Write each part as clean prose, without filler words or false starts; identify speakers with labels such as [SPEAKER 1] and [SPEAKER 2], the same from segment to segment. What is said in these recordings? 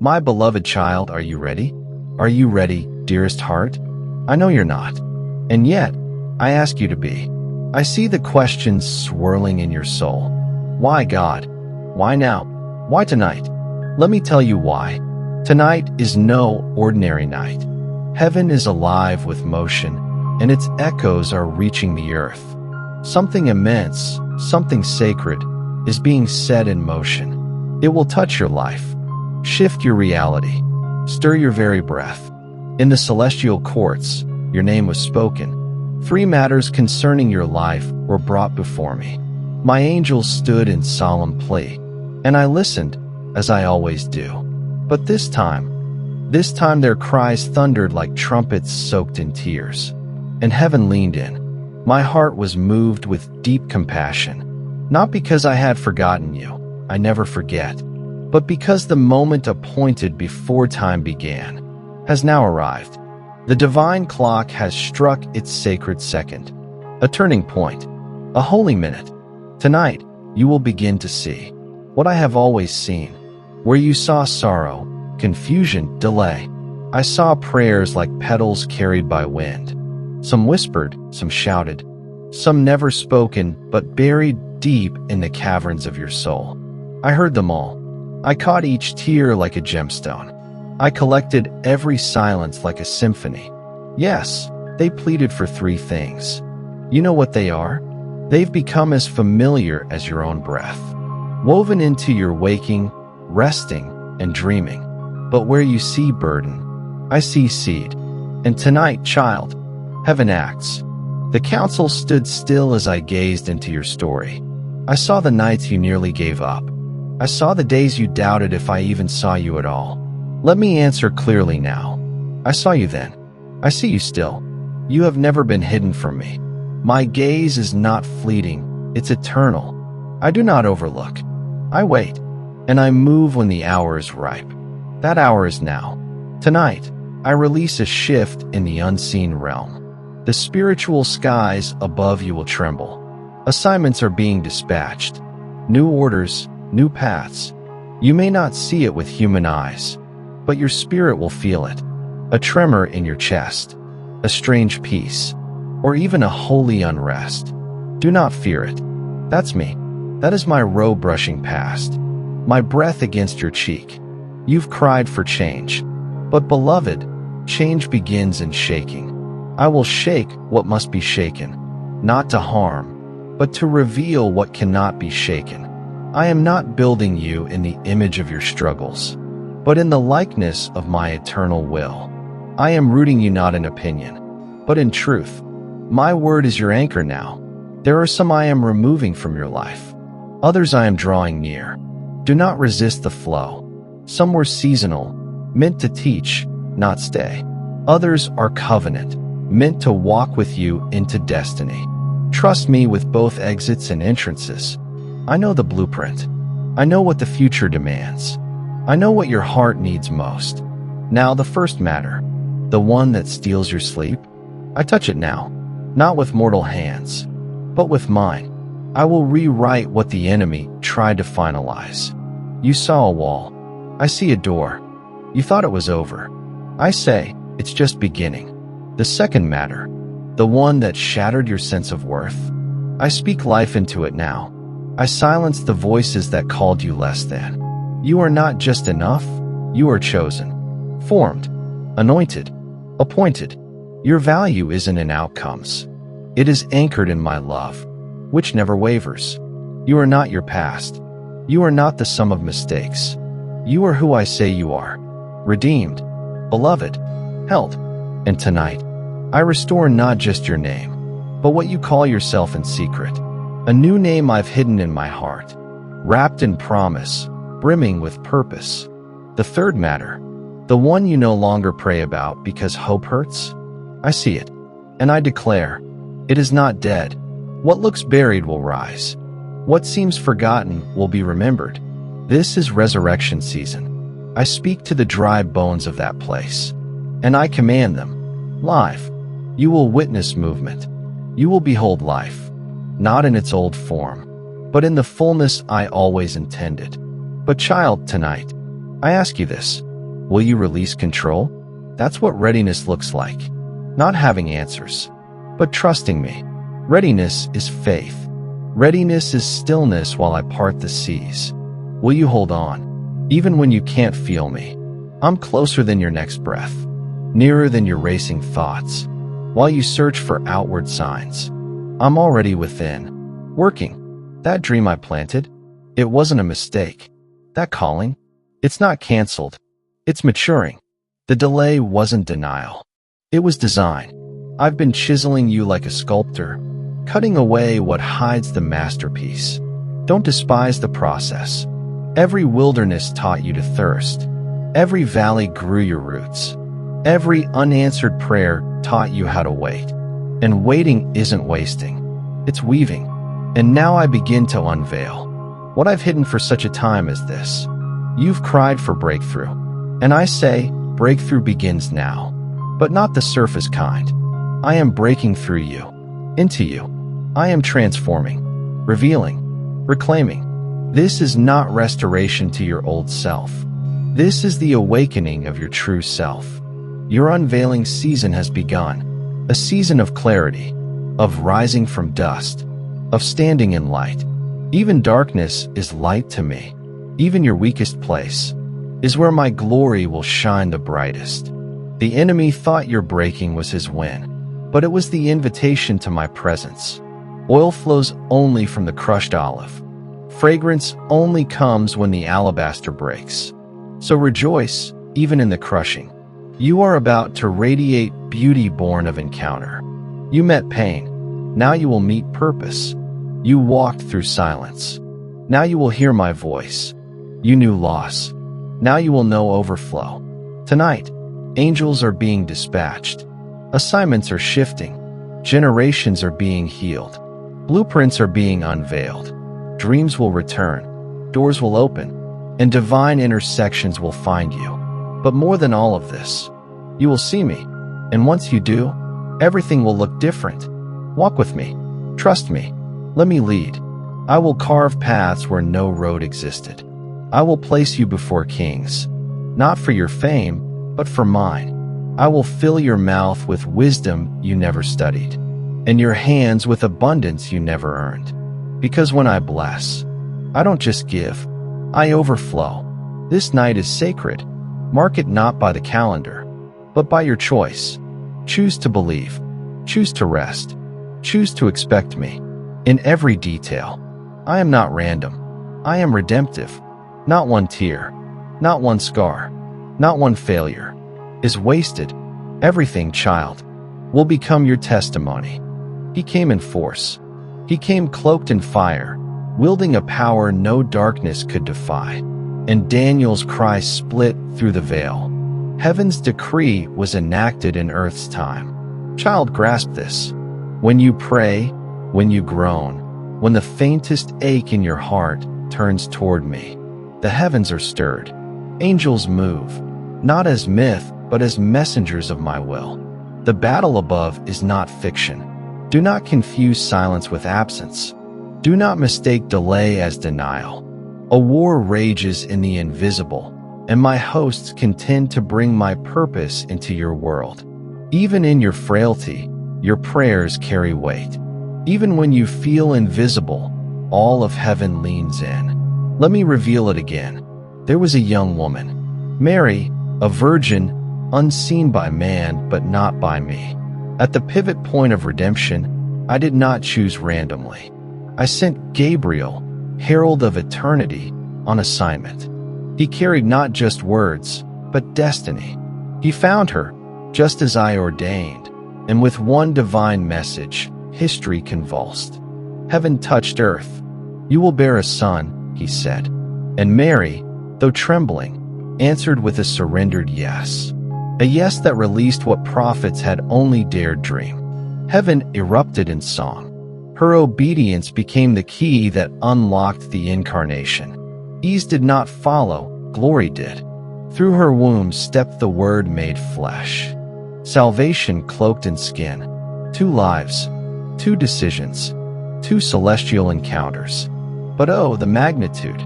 [SPEAKER 1] My beloved child, are you ready? Are you ready, dearest heart? I know you're not. And yet, I ask you to be. I see the questions swirling in your soul. Why, God? Why now? Why tonight? Let me tell you why. Tonight is no ordinary night. Heaven is alive with motion, and its echoes are reaching the earth. Something immense, something sacred, is being set in motion. It will touch your life, shift your reality, stir your very breath. In the celestial courts, your name was spoken. 3 matters concerning your life were brought before me. My angels stood in solemn plea, and I listened, as I always do. But this time their cries thundered like trumpets soaked in tears. And heaven leaned in. My heart was moved with deep compassion, not because I had forgotten you, I never forget, but because the moment appointed before time began has now arrived. The divine clock has struck its sacred second, a turning point, a holy minute. Tonight, you will begin to see what I have always seen. Where you saw sorrow, confusion, delay, I saw prayers like petals carried by wind. Some whispered, some shouted, some never spoken but buried deep in the caverns of your soul. I heard them all. I caught each tear like a gemstone. I collected every silence like a symphony. Yes, they pleaded for 3 things. You know what they are? They've become as familiar as your own breath, woven into your waking, resting, and dreaming. But where you see burden, I see seed. And tonight, child, heaven acts. The council stood still as I gazed into your story. I saw the nights you nearly gave up. I saw the days you doubted if I even saw you at all. Let me answer clearly now. I saw you then. I see you still. You have never been hidden from me. My gaze is not fleeting, it's eternal. I do not overlook. I wait, and I move when the hour is ripe. That hour is now. Tonight, I release a shift in the unseen realm. The spiritual skies above you will tremble. Assignments are being dispatched. New orders, new paths. You may not see it with human eyes, but your spirit will feel it. A tremor in your chest, a strange peace, or even a holy unrest. Do not fear it. That's me. That is my robe brushing past, my breath against your cheek. You've cried for change. But beloved, change begins in shaking. I will shake what must be shaken, not to harm, but to reveal what cannot be shaken. I am not building you in the image of your struggles, but in the likeness of my eternal will. I am rooting you not in opinion, but in truth. My word is your anchor now. There are some I am removing from your life. Others I am drawing near. Do not resist the flow. Some were seasonal, meant to teach, not stay. Others are covenant, meant to walk with you into destiny. Trust me with both exits and entrances. I know the blueprint. I know what the future demands. I know what your heart needs most. Now the first matter, the one that steals your sleep. I touch it now, not with mortal hands, but with mine. I will rewrite what the enemy tried to finalize. You saw a wall. I see a door. You thought it was over. I say, it's just beginning. The second matter, the one that shattered your sense of worth. I speak life into it now. I silence the voices that called you less than. You are not just enough, you are chosen, formed, anointed, appointed. Your value isn't in outcomes. It is anchored in my love, which never wavers. You are not your past. You are not the sum of mistakes. You are who I say you are, redeemed, beloved, held. And tonight, I restore not just your name, but what you call yourself in secret. A new name I've hidden in my heart, wrapped in promise, brimming with purpose. The third matter, the one you no longer pray about because hope hurts. I see it, and I declare, it is not dead. What looks buried will rise. What seems forgotten will be remembered. This is resurrection season. I speak to the dry bones of that place, and I command them, live. You will witness movement. You will behold life, not in its old form, but in the fullness I always intended. But child, tonight, I ask you this. Will you release control? That's what readiness looks like. Not having answers, but trusting me. Readiness is faith. Readiness is stillness while I part the seas. Will you hold on, even when you can't feel me? I'm closer than your next breath, nearer than your racing thoughts. While you search for outward signs, I'm already within, working. That dream I planted, it wasn't a mistake. That calling, it's not canceled. It's maturing. The delay wasn't denial. It was design. I've been chiseling you like a sculptor, cutting away what hides the masterpiece. Don't despise the process. Every wilderness taught you to thirst. Every valley grew your roots. Every unanswered prayer taught you how to wait. And waiting isn't wasting. It's weaving. And now I begin to unveil what I've hidden for such a time as this. You've cried for breakthrough. And I say, breakthrough begins now. But not the surface kind. I am breaking through you, into you. I am transforming, revealing, reclaiming. This is not restoration to your old self. This is the awakening of your true self. Your unveiling season has begun. A season of clarity, of rising from dust, of standing in light. Even darkness is light to me. Even your weakest place is where my glory will shine the brightest. The enemy thought your breaking was his win, but it was the invitation to my presence. Oil flows only from the crushed olive. Fragrance only comes when the alabaster breaks. So rejoice, even in the crushing. You are about to radiate beauty born of encounter. You met pain. Now you will meet purpose. You walked through silence. Now you will hear my voice. You knew loss. Now you will know overflow. Tonight, angels are being dispatched. Assignments are shifting. Generations are being healed. Blueprints are being unveiled. Dreams will return. Doors will open. And divine intersections will find you. But more than all of this, you will see me. And once you do, everything will look different. Walk with me. Trust me. Let me lead. I will carve paths where no road existed. I will place you before kings, not for your fame, but for mine. I will fill your mouth with wisdom you never studied, and your hands with abundance you never earned. Because when I bless, I don't just give, I overflow. This night is sacred. Mark it not by the calendar, but by your choice. Choose to believe. Choose to rest. Choose to expect me. In every detail. I am not random. I am redemptive. Not one tear, not one scar, not one failure is wasted. Everything, child, will become your testimony. He came in force. He came cloaked in fire, wielding a power no darkness could defy. And Daniel's cry split through the veil. Heaven's decree was enacted in earth's time. Child, grasp this. When you pray, when you groan, when the faintest ache in your heart turns toward me, the heavens are stirred. Angels move, not as myth, but as messengers of my will. The battle above is not fiction. Do not confuse silence with absence. Do not mistake delay as denial. A war rages in the invisible, and my hosts contend to bring my purpose into your world. Even in your frailty, your prayers carry weight. Even when you feel invisible, all of heaven leans in. Let me reveal it again. There was a young woman, Mary, a virgin, unseen by man but not by me. At the pivot point of redemption, I did not choose randomly. I sent Gabriel, herald of eternity, on assignment. He carried not just words, but destiny. He found her, just as I ordained, and with one divine message, history convulsed. Heaven touched earth. You will bear a son, he said. And Mary, though trembling, answered with a surrendered yes. A yes that released what prophets had only dared dream. Heaven erupted in song. Her obedience became the key that unlocked the incarnation. Ease did not follow, glory did. Through her womb stepped the Word made flesh. Salvation cloaked in skin. 2 lives, 2 decisions, 2 celestial encounters. But oh, the magnitude.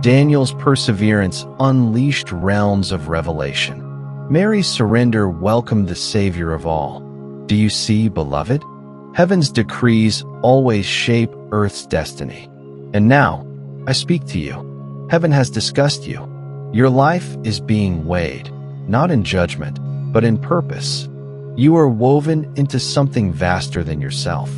[SPEAKER 1] Daniel's perseverance unleashed realms of revelation. Mary's surrender welcomed the Savior of all. Do you see, beloved? Heaven's decrees always shape earth's destiny. And now, I speak to you. Heaven has discussed you. Your life is being weighed, not in judgment, but in purpose. You are woven into something vaster than yourself.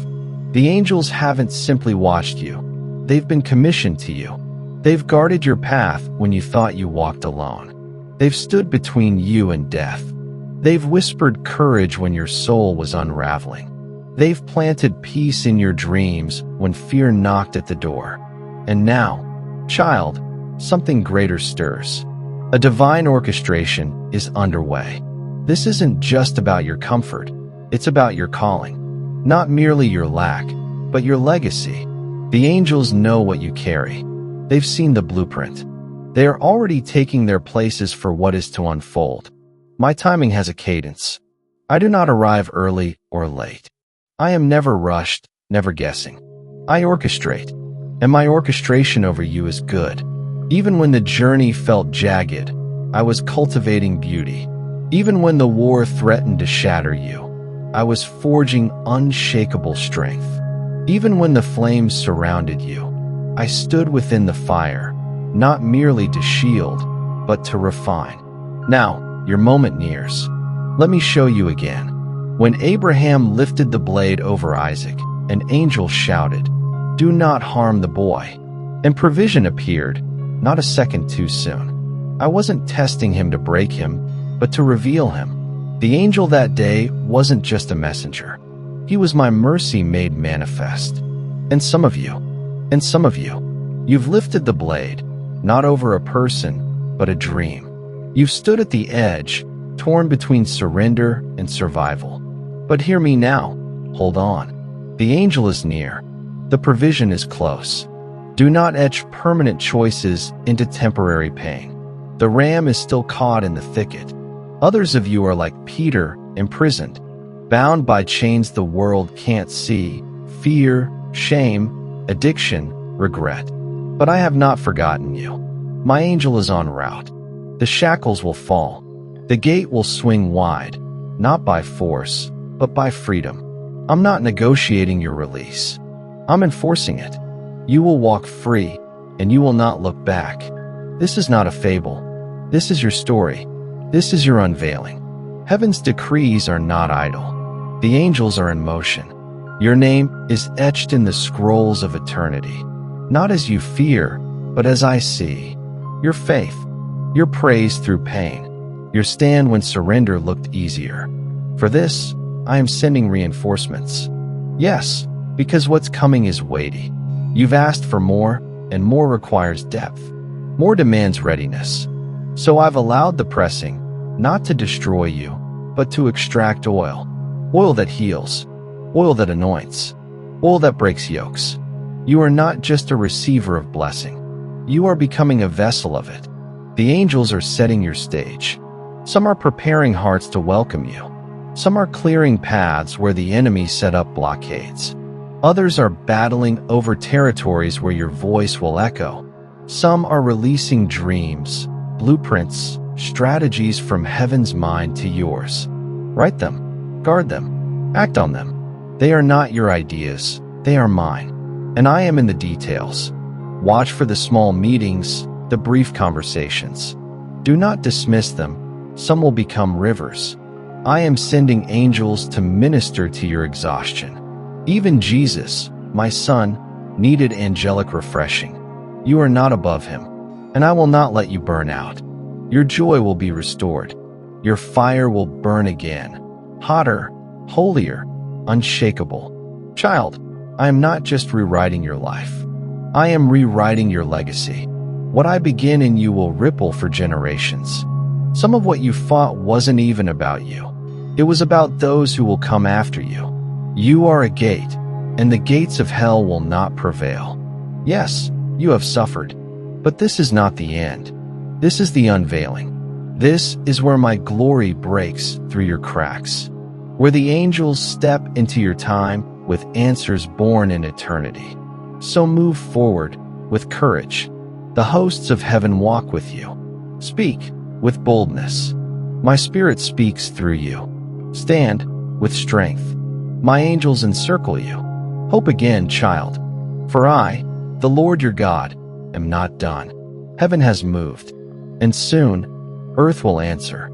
[SPEAKER 1] The angels haven't simply watched you. They've been commissioned to you. They've guarded your path when you thought you walked alone. They've stood between you and death. They've whispered courage when your soul was unraveling. They've planted peace in your dreams when fear knocked at the door. And now, child, something greater stirs. A divine orchestration is underway. This isn't just about your comfort, it's about your calling. Not merely your lack, but your legacy. The angels know what you carry. They've seen the blueprint. They are already taking their places for what is to unfold. My timing has a cadence. I do not arrive early or late. I am never rushed, never guessing. I orchestrate, and my orchestration over you is good. Even when the journey felt jagged, I was cultivating beauty. Even when the war threatened to shatter you, I was forging unshakable strength. Even when the flames surrounded you, I stood within the fire, not merely to shield, but to refine. Now, your moment nears. Let me show you again. When Abraham lifted the blade over Isaac, an angel shouted, "Do not harm the boy." And provision appeared, not a second too soon. I wasn't testing him to break him, but to reveal him. The angel that day wasn't just a messenger. He was my mercy made manifest. And some of you, you've lifted the blade, not over a person, but a dream. You've stood at the edge, torn between surrender and survival. But hear me now. Hold on. The angel is near. The provision is close. Do not etch permanent choices into temporary pain. The ram is still caught in the thicket. Others of you are like Peter, imprisoned, bound by chains the world can't see, fear, shame, addiction, regret. But I have not forgotten you. My angel is en route. The shackles will fall. The gate will swing wide, not by force, but by freedom. I'm not negotiating your release. I'm enforcing it. You will walk free, and you will not look back. This is not a fable. This is your story. This is your unveiling. Heaven's decrees are not idle. The angels are in motion. Your name is etched in the scrolls of eternity. Not as you fear, but as I see. Your faith, your praise through pain, your stand when surrender looked easier. For this, I am sending reinforcements. Yes, because what's coming is weighty. You've asked for more, and more requires depth. More demands readiness. So I've allowed the pressing, not to destroy you, but to extract oil. Oil that heals, oil that anoints, oil that breaks yokes. You are not just a receiver of blessing. You are becoming a vessel of it. The angels are setting your stage. Some are preparing hearts to welcome you. Some are clearing paths where the enemy set up blockades. Others are battling over territories where your voice will echo. Some are releasing dreams, blueprints, strategies from heaven's mind to yours. Write them, guard them, act on them. They are not your ideas, they are mine. And I am in the details. Watch for the small meetings, the brief conversations. Do not dismiss them. Some will become rivers. I am sending angels to minister to your exhaustion. Even Jesus, my son, needed angelic refreshing. You are not above him, and I will not let you burn out. Your joy will be restored. Your fire will burn again, hotter, holier, unshakable. Child, I am not just rewriting your life. I am rewriting your legacy. What I begin in you will ripple for generations. Some of what you fought wasn't even about you. It was about those who will come after you. You are a gate, and the gates of hell will not prevail. Yes, you have suffered, but this is not the end. This is the unveiling. This is where my glory breaks through your cracks, where the angels step into your time with answers born in eternity. So move forward with courage, The hosts of heaven walk with you. Speak with boldness. My spirit speaks through you. Stand with strength. My angels encircle you. Hope again, child. For I, the Lord your God, am not done. Heaven has moved, and soon earth will answer.